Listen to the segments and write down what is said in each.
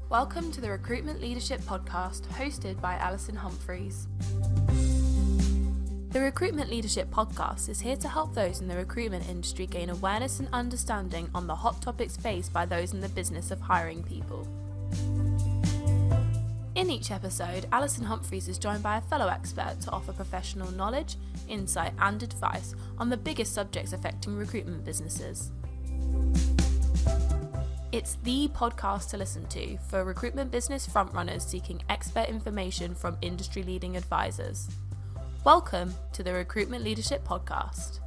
Welcome to the Recruitment Leadership Podcast, hosted by Alison Humphries. The Recruitment Leadership Podcast is here to help those in the recruitment industry gain awareness and understanding on the hot topics faced by those in the business of hiring people. In each episode, Alison Humphries is joined by a fellow expert to offer professional knowledge, insight and advice on the biggest subjects affecting recruitment businesses. It's the podcast to listen to for recruitment business frontrunners seeking expert information from industry-leading advisors. Welcome to the Recruitment Leadership Podcast.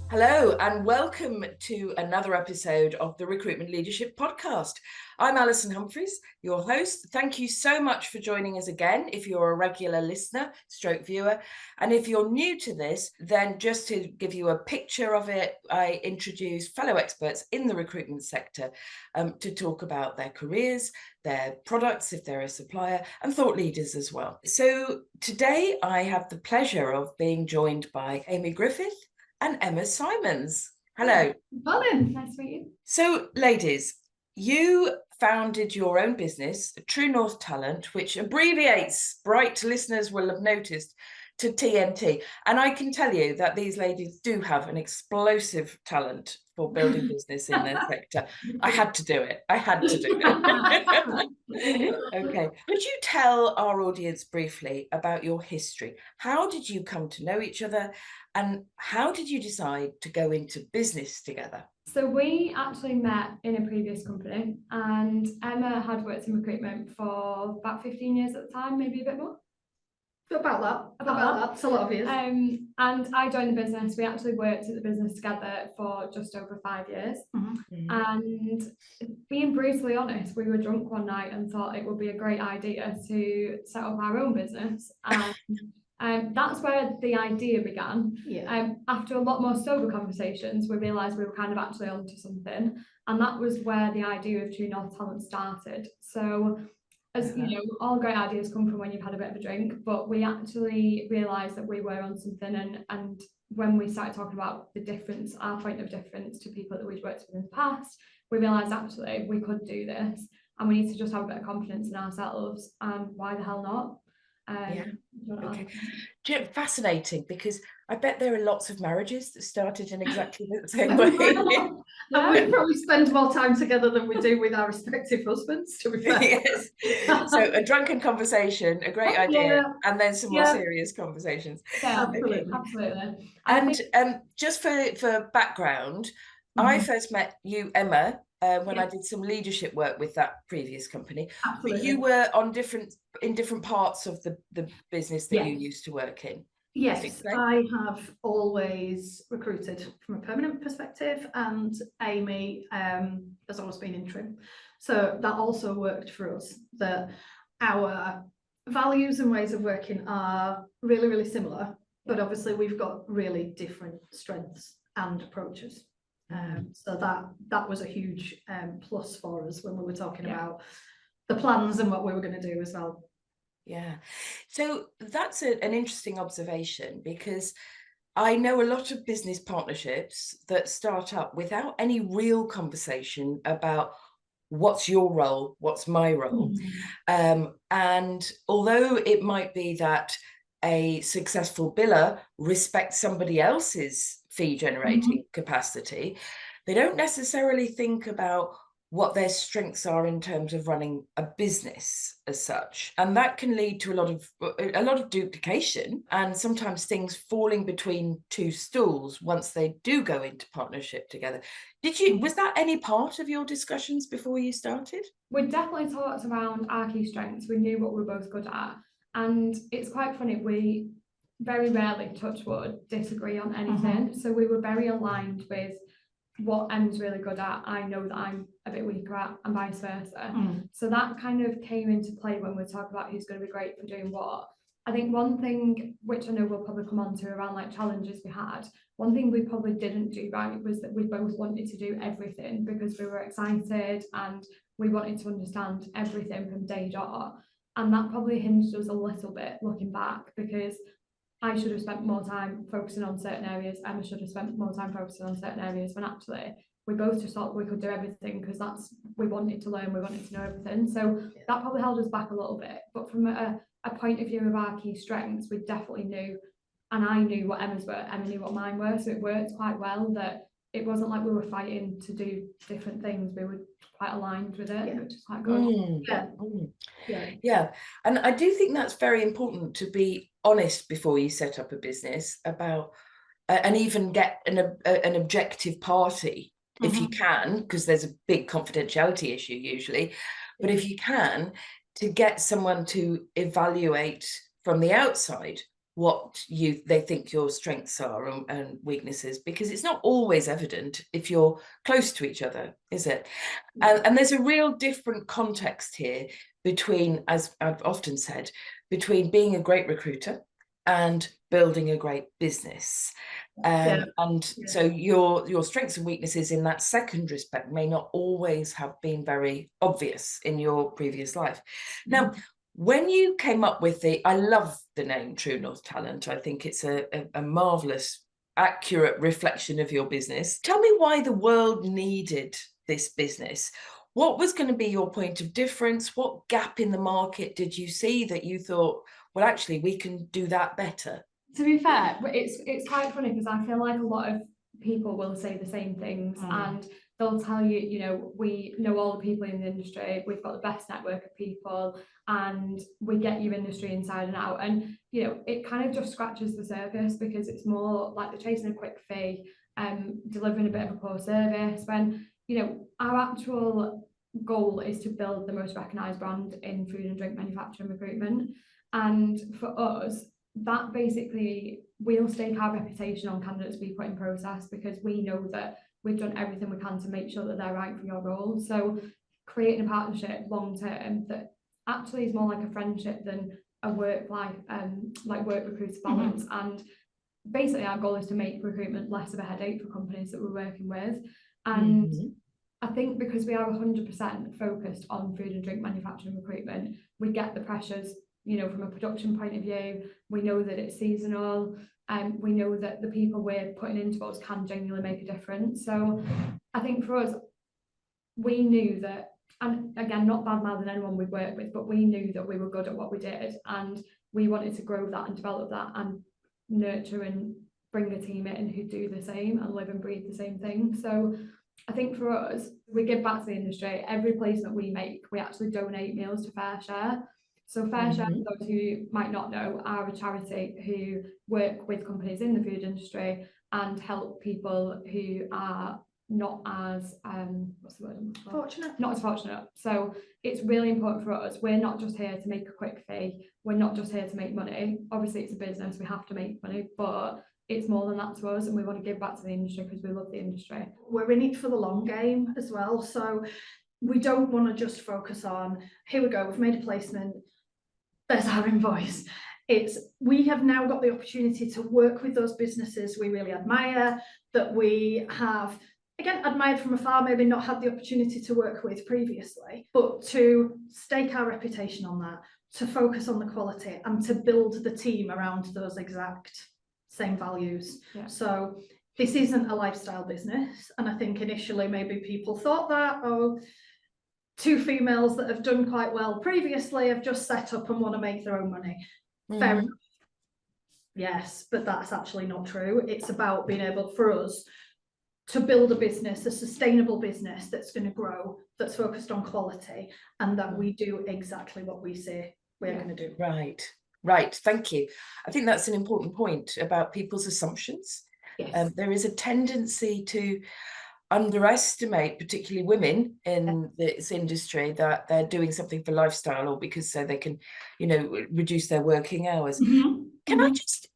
Hello and welcome to another episode of the Recruitment Leadership Podcast. I'm Alison Humphries, your host. Thank you so much for joining us again if you're a regular listener, stroke viewer. And if you're new to this, then just to give you a picture of it, I introduce fellow experts in the recruitment sector to talk about their careers, their products, if they're a supplier, and thought leaders as well. So today I have the pleasure of being joined by Amy Griffith and Emma Symonds. Hello. Colin, nice to meet you. So, ladies, you founded your own business, True North Talent, which abbreviates, bright listeners will have noticed, to TNT. And I can tell you that these ladies do have an explosive talent for building business in their sector. I had to do it. Okay. Could you tell our audience briefly about your history? How did you come to know each other? And how did you decide to go into business together? So we actually met in a previous company, and Emma had worked in recruitment for about 15 years at the time, maybe a bit more. About that. It's a lot of years. And I joined the business. We actually worked at the business together for just over 5 years. Mm-hmm. And being brutally honest, we were drunk one night and thought it would be a great idea to set up our own business. And that's where the idea began. Yeah. After a lot more sober conversations, we realised we were kind of actually onto something. And that was where the idea of True North Talent started. So, as you know, all great ideas come from when you've had a bit of a drink, but we actually realised that we were on something, and when we started talking about the difference, our point of difference to people that we'd worked with in the past, we realised actually we could do this, and we need to just have a bit of confidence in ourselves, and why the hell not? Okay. Fascinating, because I bet there are lots of marriages that started in exactly the same way. And we probably spend more time together than we do with our respective husbands, to be fair. Yes. So a drunken conversation, a great idea, and then some more serious conversations. Yeah, absolutely. Absolutely. And just for background, I first met you, Emma, when I did some leadership work with that previous company. Absolutely. But you were in different parts of the business that you used to work in. Yes, I have always recruited from a permanent perspective, and Amy has always been interim. So that also worked for us, that our values and ways of working are really, really similar, but obviously we've got really different strengths and approaches. So that was a huge plus for us when we were talking about the plans and what we were going to do as well. Yeah, so that's an interesting observation, because I know a lot of business partnerships that start up without any real conversation about what's your role, what's my role. And although it might be that a successful biller respects somebody else's fee generating capacity, they don't necessarily think about what their strengths are in terms of running a business as such, and that can lead to a lot of duplication, and sometimes things falling between two stools once they do go into partnership together. Was that any part of your discussions before you started? We definitely talked around our key strengths. We knew what we were both good at, and it's quite funny, we very rarely, touch wood, disagree on anything. So we were very aligned with what Em's really good at, I know that I'm a bit weaker at, and vice versa. So that kind of came into play when we talk about who's going to be great for doing what. I think one thing, which I know we'll probably come on to around like challenges we had, one thing we probably didn't do right was that we both wanted to do everything because we were excited and we wanted to understand everything from day dot. And that probably hinged us a little bit looking back, because I should have spent more time focusing on certain areas, Emma should have spent more time focusing on certain areas, when actually we both just thought we could do everything because we wanted to learn, we wanted to know everything. So that probably held us back a little bit. But from a point of view of our key strengths, we definitely knew, and I knew what Emma's were, Emma knew what mine were, so it worked quite well that it wasn't like we were fighting to do different things. We were quite aligned with it, which is quite good. Yeah. And I do think that's very important, to be honest before you set up a business about, and even get an objective party if you can, because there's a big confidentiality issue usually, but if you can, to get someone to evaluate from the outside what they think your strengths are and weaknesses, because it's not always evident if you're close to each other, is it? And there's a real different context here between, as I've often said, between being a great recruiter and building a great business. So your strengths and weaknesses in that second respect may not always have been very obvious in your previous life. Now, when you came up with I love the name True North Talent. I think it's a marvellous, accurate reflection of your business. Tell me why the world needed this business. What was going to be your point of difference? What gap in the market did you see that you thought, well, actually, we can do that better? To be fair, it's quite funny because I feel like a lot of people will say the same things and they'll tell you, you know, we know all the people in the industry, we've got the best network of people, and we get your industry inside and out. And, you know, it kind of just scratches the surface because it's more like they're chasing a quick fee, delivering a bit of a poor service, when, you know, our actual goal is to build the most recognised brand in food and drink manufacturing recruitment. And for us, that basically, we'll stake our reputation on candidates we put in process because we know that we've done everything we can to make sure that they're right for your role. So creating a partnership long term that actually is more like a friendship than a work life, like work recruiter balance. And basically our goal is to make recruitment less of a headache for companies that we're working with. And I think because we are 100% focused on food and drink manufacturing recruitment, we get the pressures, you know, from a production point of view. We know that it's seasonal, and we know that the people we're putting into us can genuinely make a difference. So I think for us, we knew that, and again, not bad mouthing anyone we'd work with, but we knew that we were good at what we did, and we wanted to grow that and develop that and nurture and bring a team in who do the same and live and breathe the same thing. So I think for us, we give back to the industry. Every placement we make, we actually donate meals to Fair Share. So Fair Share, for those who might not know, are a charity who work with companies in the food industry and help people who are not as fortunate. Not as fortunate. So it's really important for us. We're not just here to make a quick fee. We're not just here to make money. Obviously, it's a business. We have to make money, but it's more than that to us, and we want to give back to the industry because we love the industry. We're in it for the long game as well. So we don't want to just focus on, here we go, we've made a placement, there's our invoice. We have now got the opportunity to work with those businesses we really admire, that we have, again, admired from afar, maybe not had the opportunity to work with previously, but to stake our reputation on that, to focus on the quality and to build the team around those exact same values. So this isn't a lifestyle business, and I think initially maybe people thought that, two females that have done quite well previously have just set up and want to make their own money. Fair enough. Yes, but that's actually not true. It's about being able for us to build a business, a sustainable business that's going to grow, that's focused on quality, and that we do exactly what we say we're going to do. Right. Thank you. I think that's an important point about people's assumptions. Yes. There is a tendency to underestimate, particularly women in this industry, that they're doing something for lifestyle or because so they can, you know, reduce their working hours. Can I just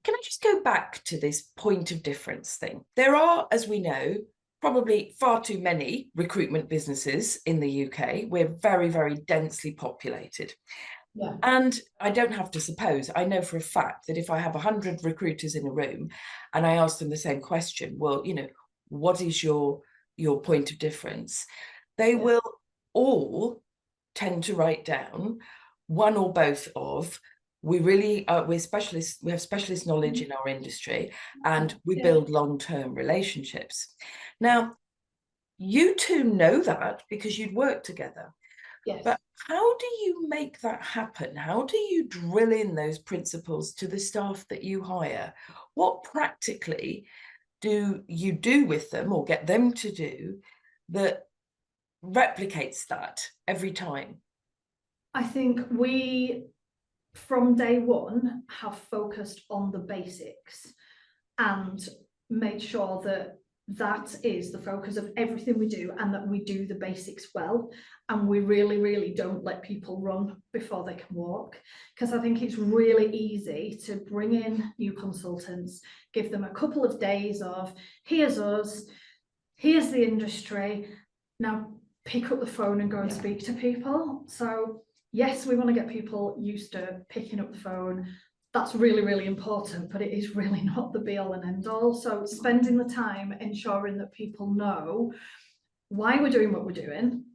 go back to this point of difference thing? There are, as we know, probably far too many recruitment businesses in the UK. We're very, very densely populated. And I don't have to suppose, I know for a fact that if I have 100 recruiters in a room and I ask them the same question, well, you know, what is your point of difference? They will all tend to write down one or both of, we really we're specialists, we have specialist knowledge in our industry, and we build long-term relationships. Now, you two know that because you'd worked together. Yes. But how do you make that happen? How do you drill in those principles to the staff that you hire? What practically do you do with them or get them to do that replicates that every time? I think we, from day one, have focused on the basics and made sure that that is the focus of everything we do, and that we do the basics well, and we really, really don't let people run before they can walk, because I think it's really easy to bring in new consultants, give them a couple of days of here's us, here's the industry, now pick up the phone and go and speak to people. So yes, we want to get people used to picking up the phone. That's really, really important, but it is really not the be all and end all. So spending the time ensuring that people know why we're doing what we're doing,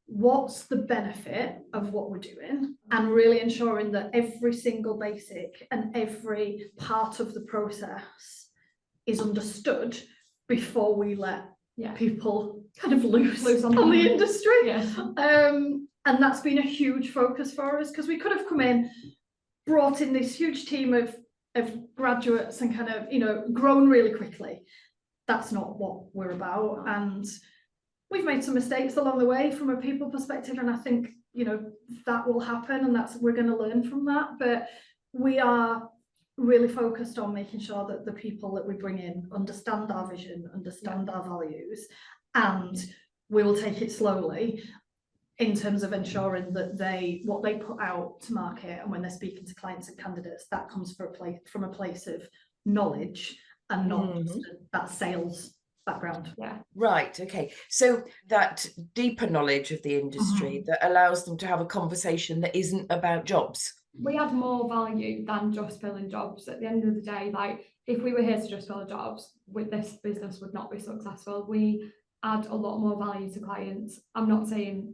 what's the benefit of what we're doing, and really ensuring that every single basic and every part of the process is understood before we let people kind of loose on the industry. Yes. And that's been a huge focus for us, because we could have come in, brought in this huge team of graduates and kind of, you know, grown really quickly. That's not what we're about. And we've made some mistakes along the way from a people perspective. And I think, you know, that will happen, and we're going to learn from that. But we are really focused on making sure that the people that we bring in understand our vision, understand our values, and we will take it slowly in terms of ensuring that what they put out to market, and when they're speaking to clients and candidates, that comes from a place of knowledge and not just that sales background. Yeah. Right. Okay. So that deeper knowledge of the industry that allows them to have a conversation that isn't about jobs. We add more value than just filling jobs. At the end of the day, like, if we were here to just fill jobs, with this business would not be successful. We add a lot more value to clients. I'm not saying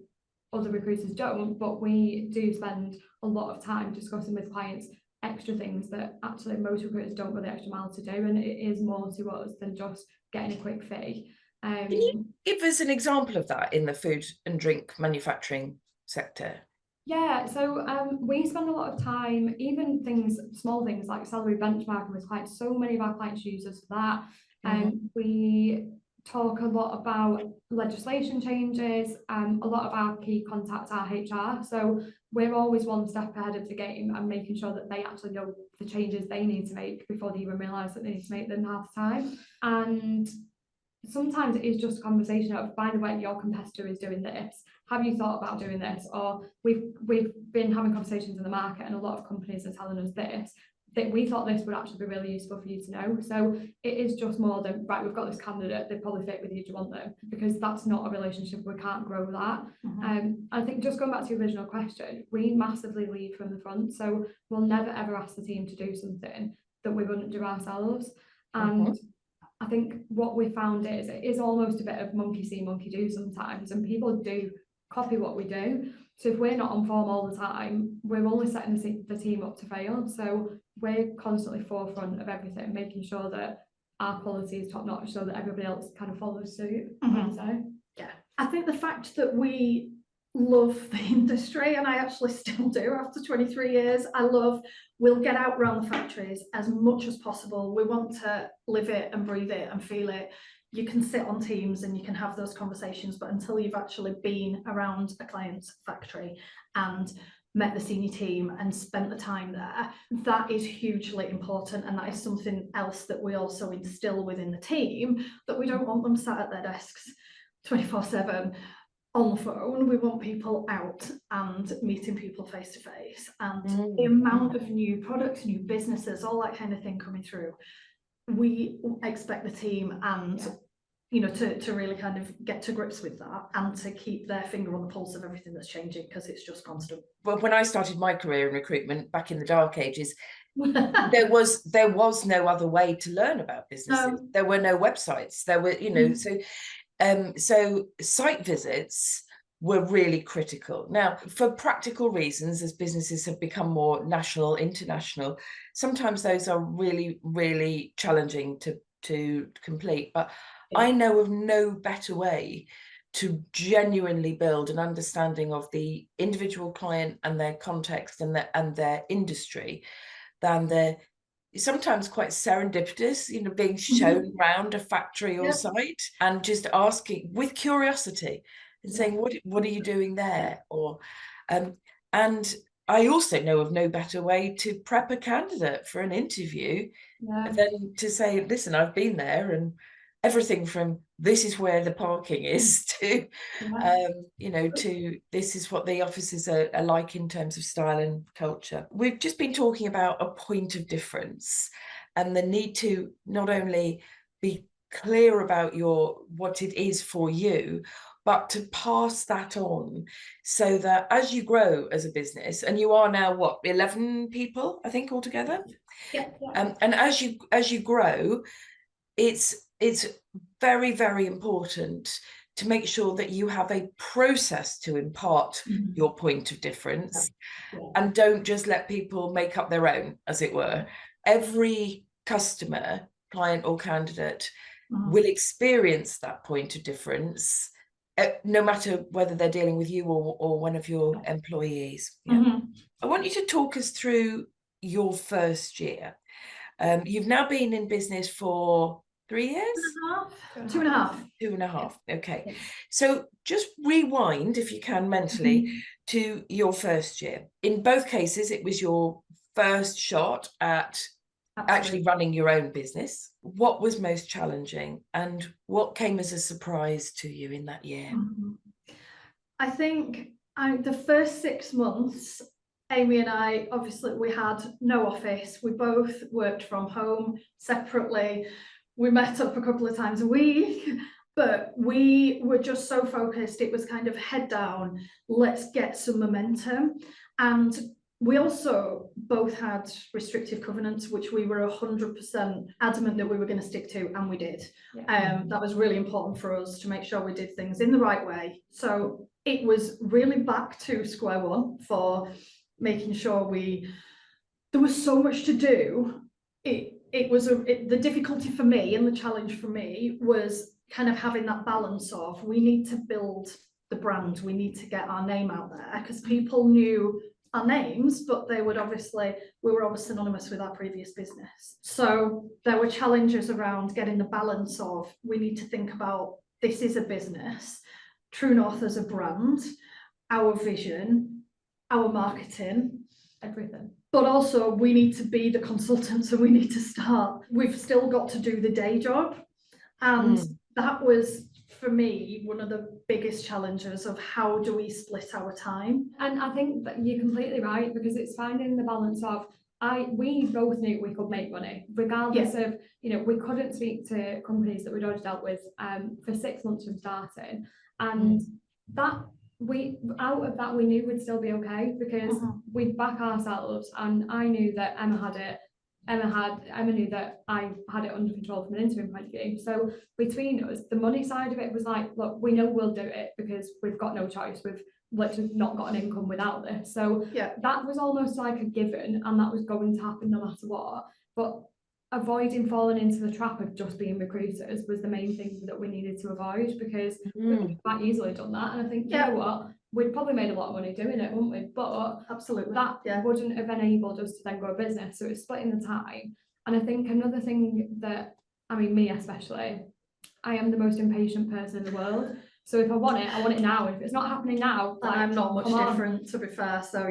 other recruiters don't, but we do spend a lot of time discussing with clients extra things that actually most recruiters don't go the extra mile to do, and it is more to us than just getting a quick fee. Can you give us an example of that in the food and drink manufacturing sector? Yeah, so we spend a lot of time, even small things like salary benchmarking with clients. So many of our clients use us for that. We talk a lot about legislation changes. A lot of our key contacts are HR. So we're always one step ahead of the game and making sure that they actually know the changes they need to make before they even realise that they need to make them half the time. And sometimes it is just a conversation of, by the way, your competitor is doing this. Have you thought about doing this? Or we've been having conversations in the market, and a lot of companies are telling us this, that we thought this would actually be really useful for you to know. So it is just more than, right, we've got this candidate, they probably fit with you, do you want them? Because that's not a relationship, we can't grow that. I think just going back to your original question, we massively lead from the front. So we'll never ever ask the team to do something that we wouldn't do ourselves. And I think what we found is it is almost a bit of monkey see, monkey do sometimes, and people do copy what we do. So if we're not on form all the time, we're only setting the team up to fail. So we're constantly forefront of everything, making sure that our quality is top notch so that everybody else kind of follows suit. Yeah, I think the fact that we love the industry, and I actually still do after 23 years, we'll get out around the factories as much as possible. We want to live it and breathe it and feel it. You can sit on Teams and you can have those conversations, but until you've actually been around a client's factory and met the senior team and spent the time there, that is hugely important. And that is something else that we also instill within the team, that we don't want them sat at their desks 24/7 on the phone. We want people out and meeting people face to face, and the amount of new products, new businesses, all that kind of thing coming through, we expect the team and you know, to really kind of get to grips with that and to keep their finger on the pulse of everything that's changing, because it's just constant. Well, when I started my career in recruitment back in the dark ages, there was no other way to learn about businesses. There were no websites. There were, you know, so site visits were really critical. Now, for practical reasons, as businesses have become more national, international, sometimes those are really, really challenging to to complete, but I know of no better way to genuinely build an understanding of the individual client and their context and their industry than the sometimes quite serendipitous, being shown around a factory or site and just asking with curiosity and saying, what are you doing there? Or and I also know of no better way to prep a candidate for an interview than to say, listen, I've been there, and everything from this is where the parking is to to this is what the offices are like in terms of style and culture. We've just been talking about a point of difference and the need to not only be clear about what it is for you, but to pass that on so that as you grow as a business, and you are now 11 people, I think, altogether. And as you grow, it's very, very important to make sure that you have a process to impart your point of difference and don't just let people make up their own, as it were. Every customer, client or candidate will experience that point of difference, no matter whether they're dealing with you or one of your employees. I want you to talk us through your first year. You've now been in business for 3 years? 2.5. 2.5. Okay. So just rewind, if you can, mentally to your first year. In both cases, it was your first shot at actually running your own business. What was most challenging and what came as a surprise to you in that year? I think the first 6 months, Amy and I, obviously, we had no office. We both worked from home separately. We met up a couple of times a week, but we were just so focused. It was kind of head down, let's get some momentum. And we also both had restrictive covenants, which we were 100% adamant that we were going to stick to, and we did. That was really important for us to make sure we did things in the right way. So it was really back to square one for making sure there was so much to do. The difficulty for me and the challenge for me was kind of having that balance of, we need to build the brand, we need to get our name out there, because people knew our names, but we were obviously synonymous with our previous business. So there were challenges around getting the balance of, we need to think about, this is a business, True North as a brand, our vision, our marketing, everything. But also we need to be the consultants, and we need to start. We've still got to do the day job. And that was, for me, one of the biggest challenges of how do we split our time. And I think that you're completely right, because it's finding the balance of, we both knew we could make money, regardless of, we couldn't speak to companies that we'd already dealt with for 6 months from starting. And out of that we knew we'd still be okay, because we'd back ourselves, and I knew that Emma had it. Emma knew that I had it under control from an interim point of view. So between us, the money side of it was like, look, we know we'll do it because we've got no choice. We've literally not got an income without this. So that was almost like a given, and that was going to happen no matter what. But avoiding falling into the trap of just being recruiters was the main thing that we needed to avoid, because we could have quite easily done that. And I think, you know what, we'd probably made a lot of money doing it, wouldn't we? But absolutely, that wouldn't have enabled us to then grow a business. So it's splitting the time. And I think another thing that, me especially, I am the most impatient person in the world. So if I want it now. And if it's not happening now, I'm not much different, to be fair. So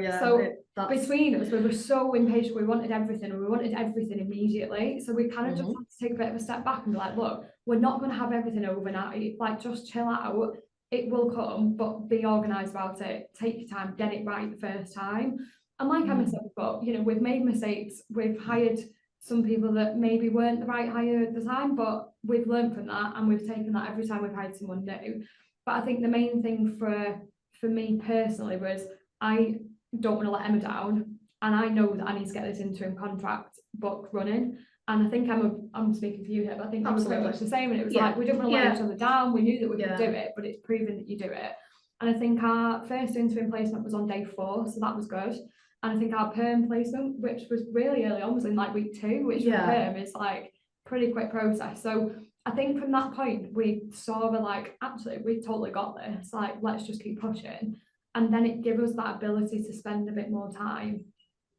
between us, we were so impatient. We wanted everything, and we wanted everything immediately. So we kind of just had to take a bit of a step back and be like, look, we're not going to have everything overnight. Like, just chill out. It will come, but be organised about it. Take your time, get it right the first time. And like I said before, we've made mistakes. We've hired some people that maybe weren't the right hire at the time, but we've learned from that, and we've taken that every time we've hired someone new. But I think the main thing for me personally was, I don't want to let Emma down, and I know that I need to get this interim contract book running. And I think I'm speaking for you here, but I think it was pretty much the same. And it was like, we didn't want to let each other down. We knew that we could do it, but it's proven that you do it. And I think our first interim placement was on day 4, so that was good. And I think our perm placement, which was really early on, was in like week 2, which for perm is like, pretty quick process. So I think from that point, we saw we're like, actually, we totally got this. Like, let's just keep pushing. And then it gave us that ability to spend a bit more time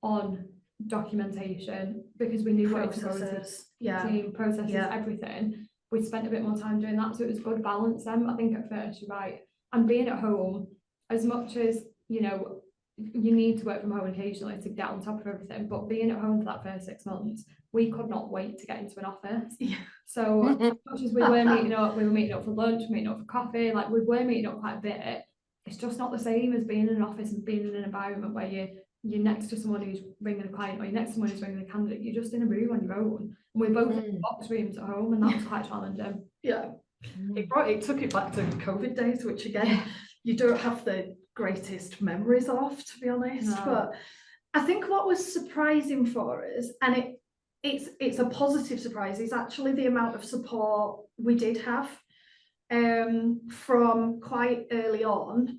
on documentation, because we knew what to go into team processes, everything. We spent a bit more time doing that. So it was a good balance then. I think at first, you're right. And being at home, as much as, you know, you need to work from home occasionally to get on top of everything, but being at home for that first 6 months, we could not wait to get into an office. So as much as we were meeting up for lunch, meeting up for coffee, like we were meeting up quite a bit. It's just not the same as being in an office and being in an environment where you're next to someone who's ringing a client, or you're next to someone who's ringing a candidate. You're just in a room on your own. And we're both in box rooms at home, and that was quite challenging. It took it back to COVID days, which again, you don't have the greatest memories of, to be honest. No. But I think what was surprising for us, and it's a positive surprise, is actually the amount of support we did have from quite early on,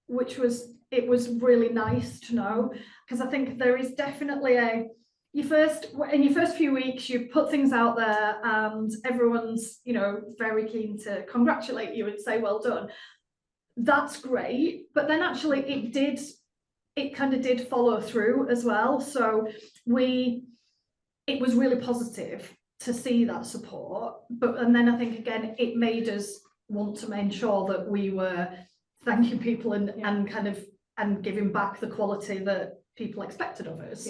which was really nice to know, because I think there is definitely in your first few weeks, you put things out there and everyone's, you know, very keen to congratulate you and say well done. That's great, but then actually it kind of did follow through as well. So it was really positive to see that support, and then I think again it made us want to make sure that we were thanking people and giving back the quality that people expected of us.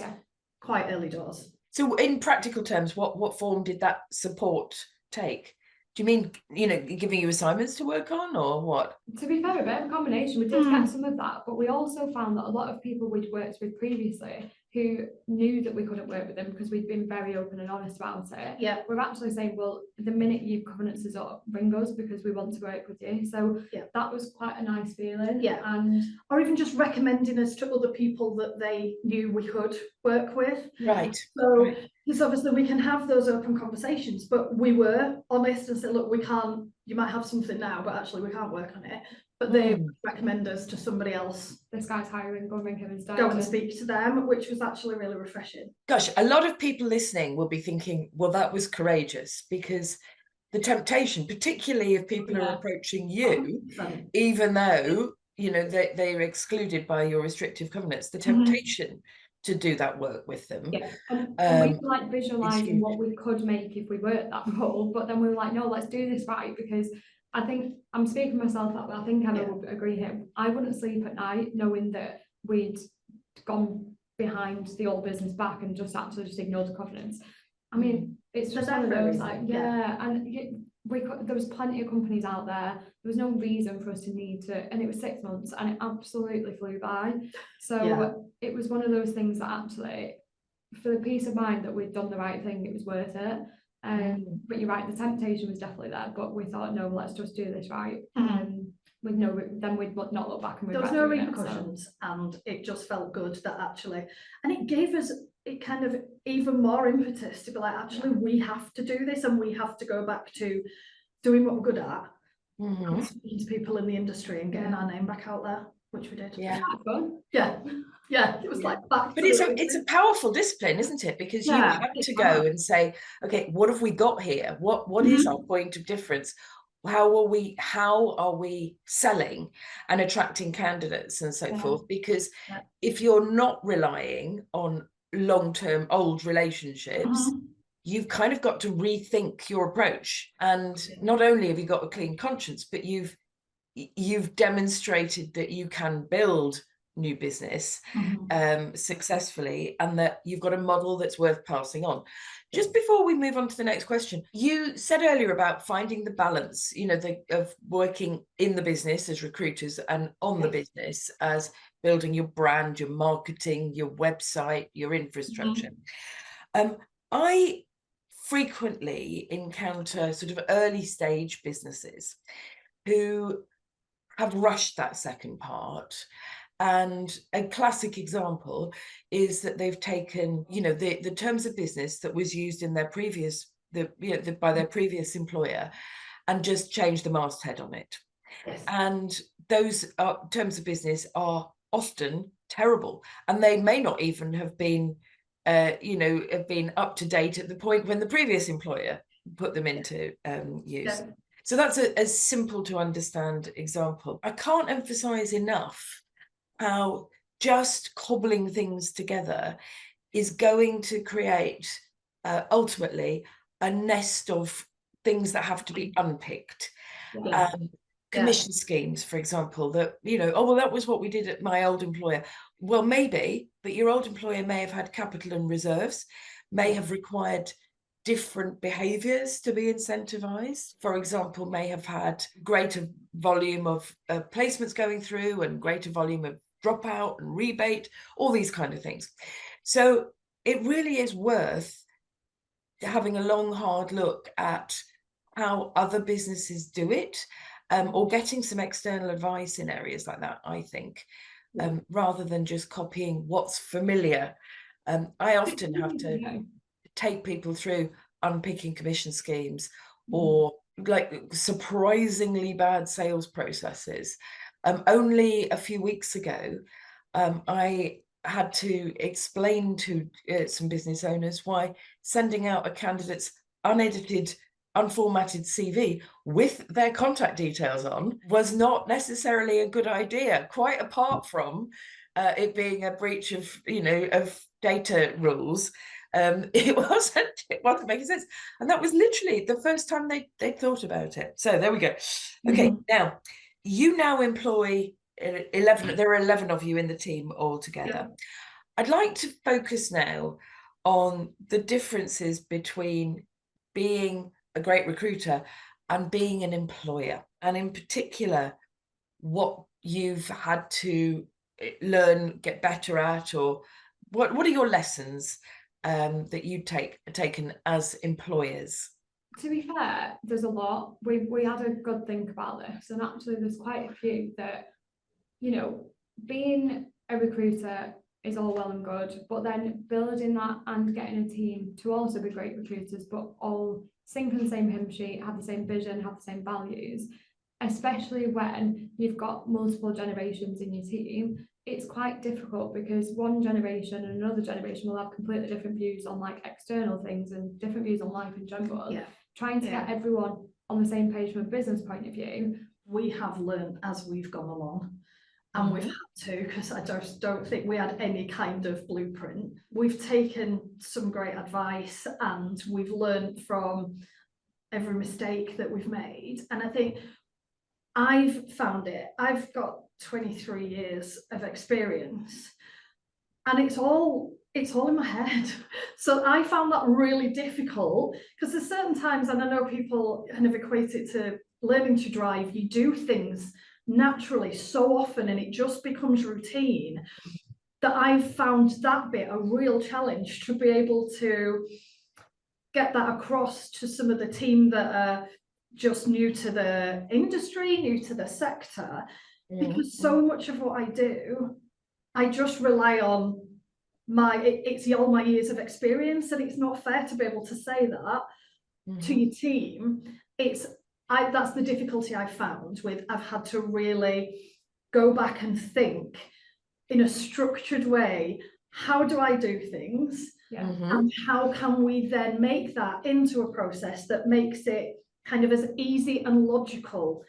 Quite early doors. So in practical terms, what form did that support take? Do you mean, you know, giving you assignments to work on, or what? To be fair, a bit of a combination. We did get some of that, but we also found that a lot of people we'd worked with previously who knew that we couldn't work with them because we'd been very open and honest about it. We're actually saying, well, the minute your covenants is up, ring us because we want to work with you. So that was quite a nice feeling. And or even just recommending us to other people that they knew we could work with. Right. So because obviously we can have those open conversations, but we were honest and said, look, we can't, you might have something now, but actually we can't work on it. But they recommend us to somebody else. This guy's hiring, go and ring him instead. Go and speak to them, which was actually really refreshing. Gosh, a lot of people listening will be thinking, well, that was courageous, because the temptation, particularly if people are approaching you, even though, you know, they're excluded by your restrictive covenants, the temptation to do that work with them. And we were like visualising what we could make if we worked that role, but then we were like, no, let's do this right, because I think, I'm speaking for myself, but I think Emma would agree here. I wouldn't sleep at night knowing that we'd gone behind the old business back and just ignored the covenants. I mean, it's just one of those, like, and there was plenty of companies out there. There was no reason for us to need to, and it was 6 months and it absolutely flew by. So it was one of those things that actually, for the peace of mind that we'd done the right thing, it was worth it. But you're right, the temptation was definitely there, but we thought, no, let's just do this right. With then we'd not look back, and there was no repercussions, and it just felt good that actually, and it gave us kind of even more impetus to be like, actually we have to do this, and we have to go back to doing what we're good at, speaking to people in the industry and getting our name back out there, which we did. It was like back. But it's a powerful discipline, isn't it? Because you have to go and say, okay, what have we got here? What is our point of difference? How are we selling and attracting candidates and so forth? Because if you're not relying on long-term old relationships, you've kind of got to rethink your approach. And not only have you got a clean conscience, but you've demonstrated that you can build new business successfully, and that you've got a model that's worth passing on. Just before we move on to the next question, you said earlier about finding the balance, you know, of working in the business as recruiters and on the business as building your brand, your marketing, your website, your infrastructure. I frequently encounter sort of early stage businesses who have rushed that second part. And a classic example is that they've taken, you know, the terms of business that was used in their previous, by their previous employer, and just changed the masthead on it. And those terms of business are often terrible, and they may not even have been have been up to date at the point when the previous employer put them into use. Yeah. So that's a simple to understand example. I can't emphasize enough how just cobbling things together is going to create ultimately a nest of things that have to be unpicked. Yeah. Commission schemes, for example, that, oh, well, that was what we did at my old employer. Well, maybe, but your old employer may have had capital and reserves, may have required different behaviours to be incentivized. For example, may have had greater volume of placements going through and greater volume of dropout and rebate, all these kind of things. So it really is worth having a long, hard look at how other businesses do it, or getting some external advice in areas like that, I think, rather than just copying what's familiar. I often have to take people through unpicking commission schemes or like surprisingly bad sales processes. Only a few weeks ago, I had to explain to some business owners why sending out a candidate's unedited, unformatted CV with their contact details on was not necessarily a good idea, quite apart from it being a breach of, of data rules. It wasn't making sense. And that was literally the first time they thought about it. So there we go. Okay, now you now employ 11, there are 11 of you in the team altogether. Yeah. I'd like to focus now on the differences between being a great recruiter and being an employer, and in particular, what you've had to learn, get better at, or what are your lessons that you've taken as employers? To be fair, there's a lot. We had a good think about this, and actually there's quite a few that, being a recruiter is all well and good, but then building that and getting a team to also be great recruiters, but all sing from the same hymn sheet, have the same vision, have the same values, especially when you've got multiple generations in your team, it's quite difficult because one generation and another generation will have completely different views on like external things and different views on life in general. Yeah. Trying to get everyone on the same page from a business point of view. We have learned as we've gone along. And we've had to, because I just don't think we had any kind of blueprint. We've taken some great advice and we've learned from every mistake that we've made. And I think I've found it. I've got 23 years of experience and it's all in my head. So I found that really difficult because there's certain times, and I know people kind of equate it to learning to drive, you do things naturally so often and it just becomes routine, that I've found that bit a real challenge to be able to get that across to some of the team that are just new to the industry, new to the sector, because so much of what I do, I just rely on it's all my years of experience, and it's not fair to be able to say that to your team. That's the difficulty I found with, I've had to really go back and think in a structured way, how do I do things? Yeah. And how can we then make that into a process that makes it kind of as easy and logical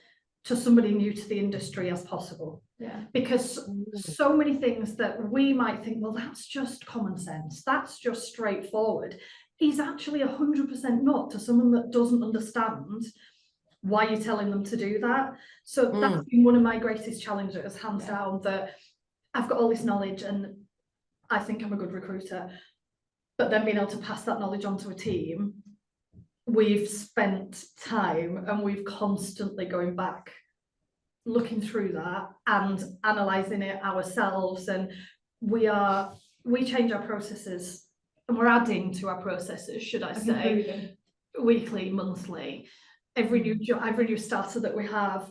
to somebody new to the industry as possible? Yeah. Because so many things that we might think, well, that's just common sense, that's just straightforward, is actually 100% not to someone that doesn't understand why you're telling them to do that. So that's been one of my greatest challenges, hands down, that I've got all this knowledge and I think I'm a good recruiter, but then being able to pass that knowledge on to a team, we've spent time and we've constantly going back, looking through that and analysing it ourselves, and we change our processes and we're adding to our processes, should I say, weekly, monthly. Every new starter that we have,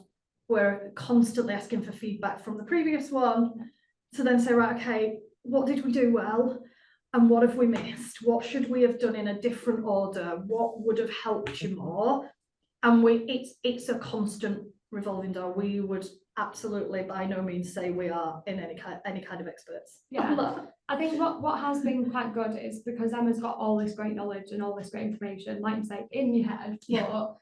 we're constantly asking for feedback from the previous one to then say, right, okay, what did we do well and what have we missed? What should we have done in a different order? What would have helped you more? And it's a constant revolving door. We would absolutely by no means say we are in any kind of experts. Yeah, I think what has been quite good is because Emma's got all this great knowledge and all this great information, like you say, in your head, but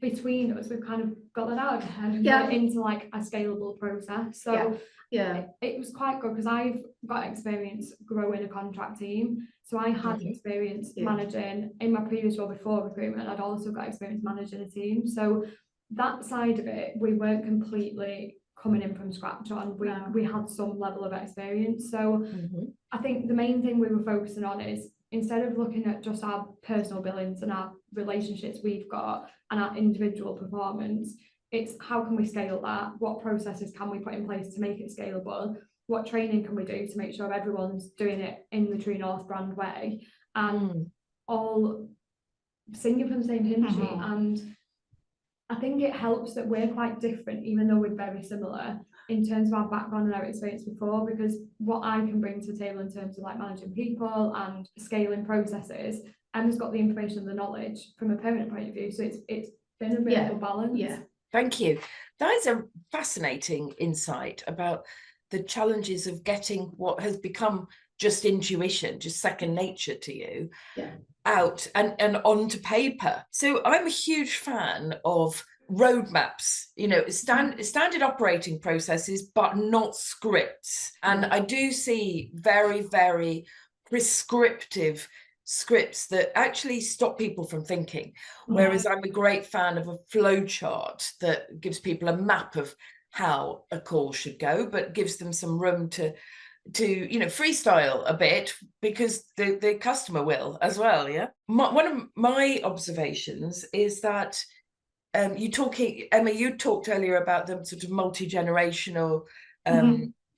between us, we've kind of got that out of your head and got it into like a scalable process. So it was quite good because I've got experience growing a contract team. So I had experience managing in my previous role before recruitment. I'd also got experience managing a team. So that side of it, we weren't completely coming in from scratch on. We had some level of experience. So I think the main thing we were focusing on is instead of looking at just our personal billings and our relationships we've got and our individual performance, it's how can we scale that? What processes can we put in place to make it scalable? What training can we do to make sure everyone's doing it in the True North brand way and all singing from the same hymn sheet? And I think it helps that we're quite different, even though we're very similar in terms of our background and our experience before, because what I can bring to the table in terms of like managing people and scaling processes, Emma's got the information and the knowledge from a permanent point of view. So it's been a really good balance. Yeah. Thank you. That is a fascinating insight about the challenges of getting what has become just intuition, just second nature to you, out and onto paper. So I'm a huge fan of roadmaps, standard operating processes, but not scripts. And I do see very, very prescriptive scripts that actually stop people from thinking. Whereas I'm a great fan of a flow chart that gives people a map of how a call should go, but gives them some room to freestyle a bit because the customer will as well. One of my observations is that Emma, you talked earlier about the sort of multi-generational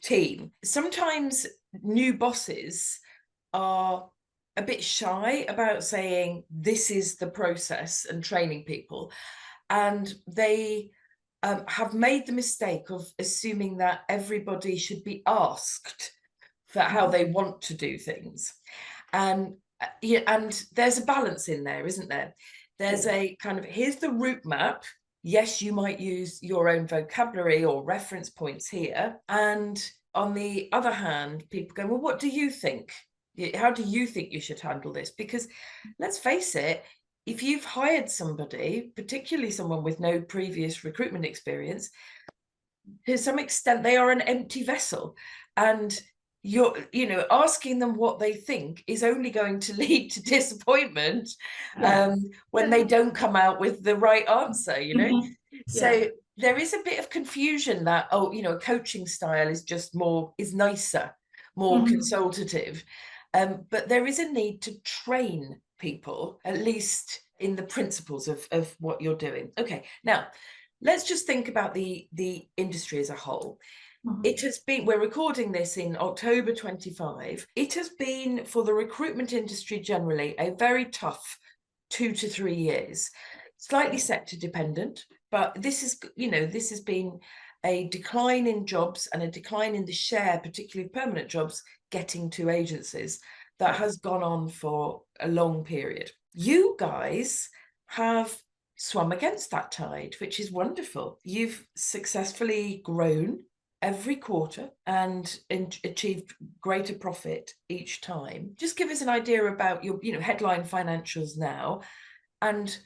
team. Sometimes new bosses are a bit shy about saying this is the process and training people, and they have made the mistake of assuming that everybody should be asked for how they want to do things. And there's a balance in there, isn't there? There's a kind of, here's the route map. Yes, you might use your own vocabulary or reference points here. And on the other hand, people go, well, what do you think? How do you think you should handle this? Because let's face it, if you've hired somebody, particularly someone with no previous recruitment experience, to some extent, they are an empty vessel. And you're, asking them what they think is only going to lead to disappointment when they don't come out with the right answer, So there is a bit of confusion that, a coaching style is just is nicer, more consultative. But there is a need to train people, at least in the principles of what you're doing. Okay, now let's just think about the industry as a whole. It has been, we're recording this in October 25. It has been, for the recruitment industry generally, a very tough 2 to 3 years, slightly sector dependent, but this has been a decline in jobs and a decline in the share, particularly permanent jobs, getting to agencies that has gone on for a long period. You guys have swum against that tide, which is wonderful. You've successfully grown every quarter and achieved greater profit each time. Just give us an idea about your headline financials now and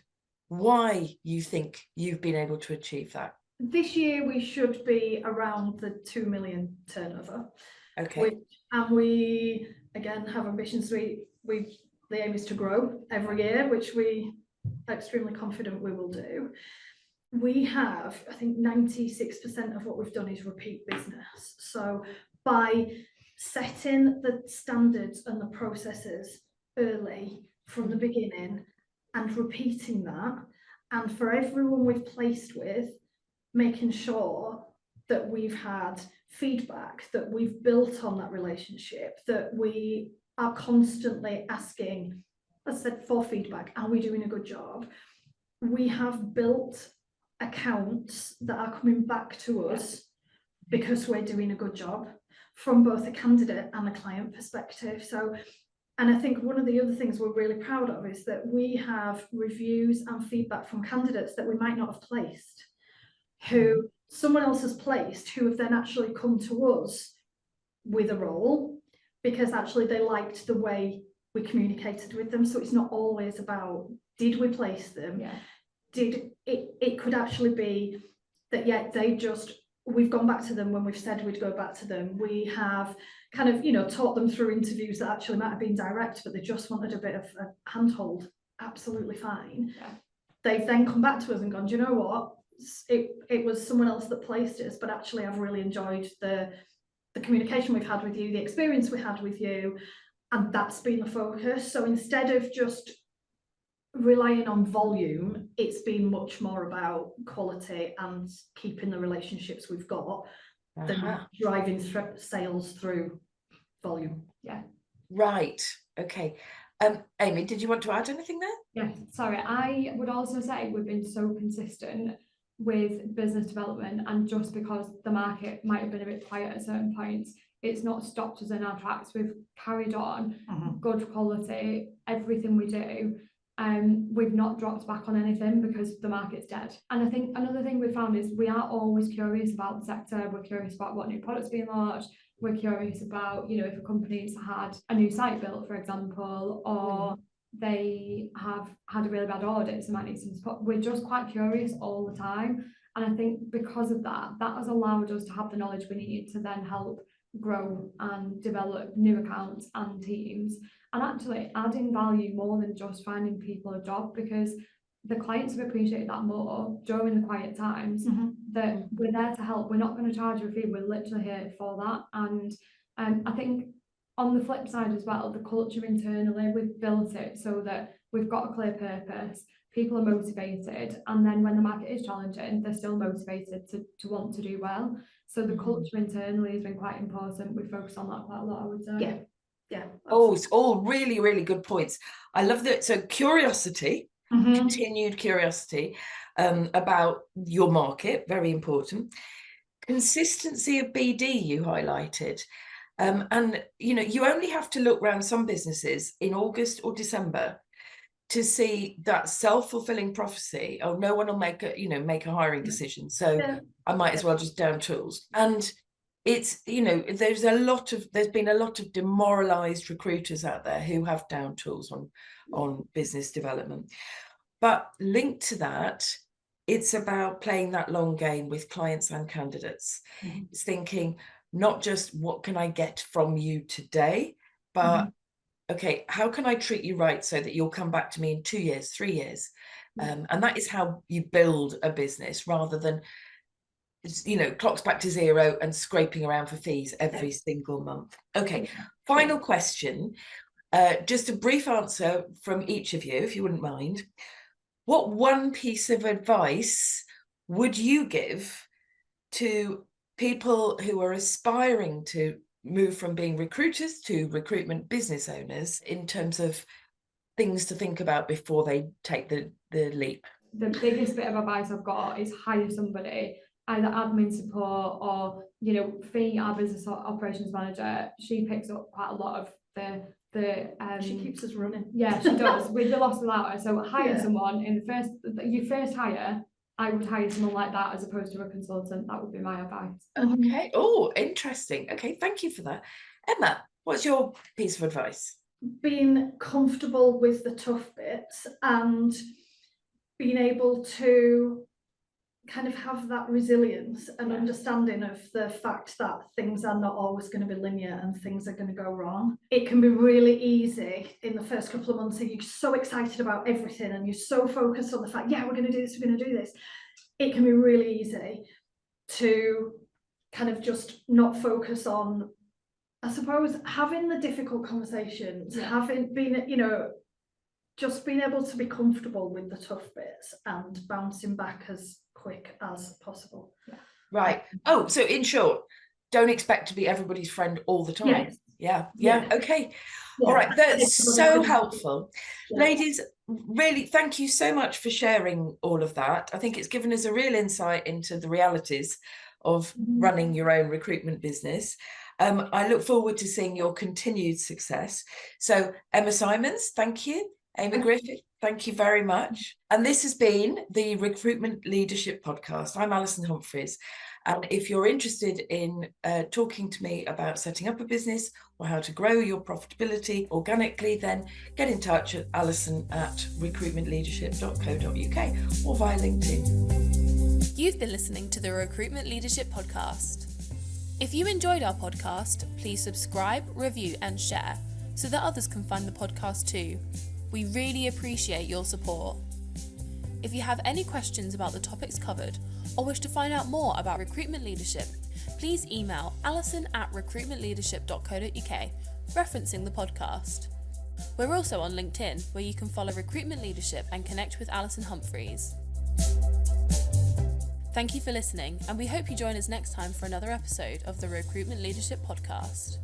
why you think you've been able to achieve that. This year we should be around the 2 million turnover. Okay. And we again have ambitions. The aim is to grow every year, which we are extremely confident we will do. We have, I think 96% of what we've done is repeat business. So by setting the standards and the processes early from the beginning and repeating that, and for everyone we've placed with, making sure that we've had feedback, that we've built on that relationship, that we are constantly asking, as I said, for feedback. Are we doing a good job? We have built accounts that are coming back to us because we're doing a good job from both a candidate and a client perspective. So, and I think one of the other things we're really proud of is that we have reviews and feedback from candidates that we might not have placed, who someone else has placed who have then actually come to us with a role because actually they liked the way we communicated with them. So it's not always about, did we place them? Yeah. It could actually be that, yeah, we've gone back to them when we've said we'd go back to them. We have kind of, taught them through interviews that actually might have been direct, but they just wanted a bit of a handhold. Absolutely fine. Yeah. They've then come back to us and gone, do you know what? It was someone else that placed us, but actually I've really enjoyed the communication we've had with you, the experience we had with you, and that's been the focus. So instead of just relying on volume, it's been much more about quality and keeping the relationships we've got than driving sales through volume. Yeah. Right. Okay. Amy, did you want to add anything there? Yeah, sorry. I would also say we've been so consistent with business development, and just because the market might have been a bit quiet at certain points, it's not stopped us in our tracks. We've carried on, good quality, everything we do. We've not dropped back on anything because the market's dead. And I think another thing we found is we are always curious about the sector. We're curious about what new products being launched. We're curious about, if a company's had a new site built, for example, or they have had a really bad audit, so might need some support. We're just quite curious all the time. And I think because of that has allowed us to have the knowledge we need to then help grow and develop new accounts and teams, and actually adding value more than just finding people a job, because the clients have appreciated that more during the quiet times, that we're there to help. We're not going to charge you a fee, we're literally here for that. And I think on the flip side as well, the culture internally, we've built it so that we've got a clear purpose, people are motivated, and then when the market is challenging, they're still motivated to want to do well. So the culture internally has been quite important. We focus on that quite a lot, I would say. Yeah. Oh, it's all really, really good points. I love that. So curiosity, continued curiosity about your market, very important. Consistency of BD you highlighted. And, you only have to look around some businesses in August or December to see that self-fulfilling prophecy. Oh, no one will make a hiring decision. So I might as well just down tools. And it's, there's been a lot of demoralized recruiters out there who have down tools on business development. But linked to that, it's about playing that long game with clients and candidates. It's thinking not just what can I get from you today, but okay, how can I treat you right so that you'll come back to me in 2 years, 3 years? And that is how you build a business, rather than, clocks back to zero and scraping around for fees every single month. Okay, final question. Just a brief answer from each of you, if you wouldn't mind. What one piece of advice would you give to people who are aspiring to move from being recruiters to recruitment business owners in terms of things to think about before they take the leap? The biggest bit of advice I've got is hire somebody, either admin support or, Fee, our business operations manager. She picks up quite a lot of the she keeps us running. Yeah, she does. With the loss without her. So hire someone in your first hire. I would hire someone like that as opposed to a consultant. That would be my advice. Okay. Oh, interesting. Okay, thank you for that. Emma, what's your piece of advice? Being comfortable with the tough bits and being able to kind of have that resilience and understanding of the fact that things are not always going to be linear and things are going to go wrong. It can be really easy in the first couple of months, and you're so excited about everything and you're so focused on the fact, we're going to do this, we're going to do this. It can be really easy to kind of just not focus on, I suppose, having the difficult conversations, having been, just being able to be comfortable with the tough bits and bouncing back as quick as possible. Right. Oh, so in short, don't expect to be everybody's friend all the time. Yeah. Okay. All right, that's so helpful. Ladies, really thank you so much for sharing all of that. I think it's given us a real insight into the realities of running your own recruitment business. I look forward to seeing your continued success. So Emma Symonds, thank you. Amy Griffith, Thank you very much. And this has been the Recruitment Leadership Podcast. I'm Alison Humphries. And if you're interested in talking to me about setting up a business or how to grow your profitability organically, then get in touch at alison@recruitmentleadership.co.uk or via LinkedIn. You've been listening to the Recruitment Leadership Podcast. If you enjoyed our podcast, please subscribe, review and share so that others can find the podcast too. We really appreciate your support. If you have any questions about the topics covered or wish to find out more about recruitment leadership, please email alison@recruitmentleadership.co.uk referencing the podcast. We're also on LinkedIn, where you can follow Recruitment Leadership and connect with Alison Humphries. Thank you for listening, and we hope you join us next time for another episode of the Recruitment Leadership Podcast.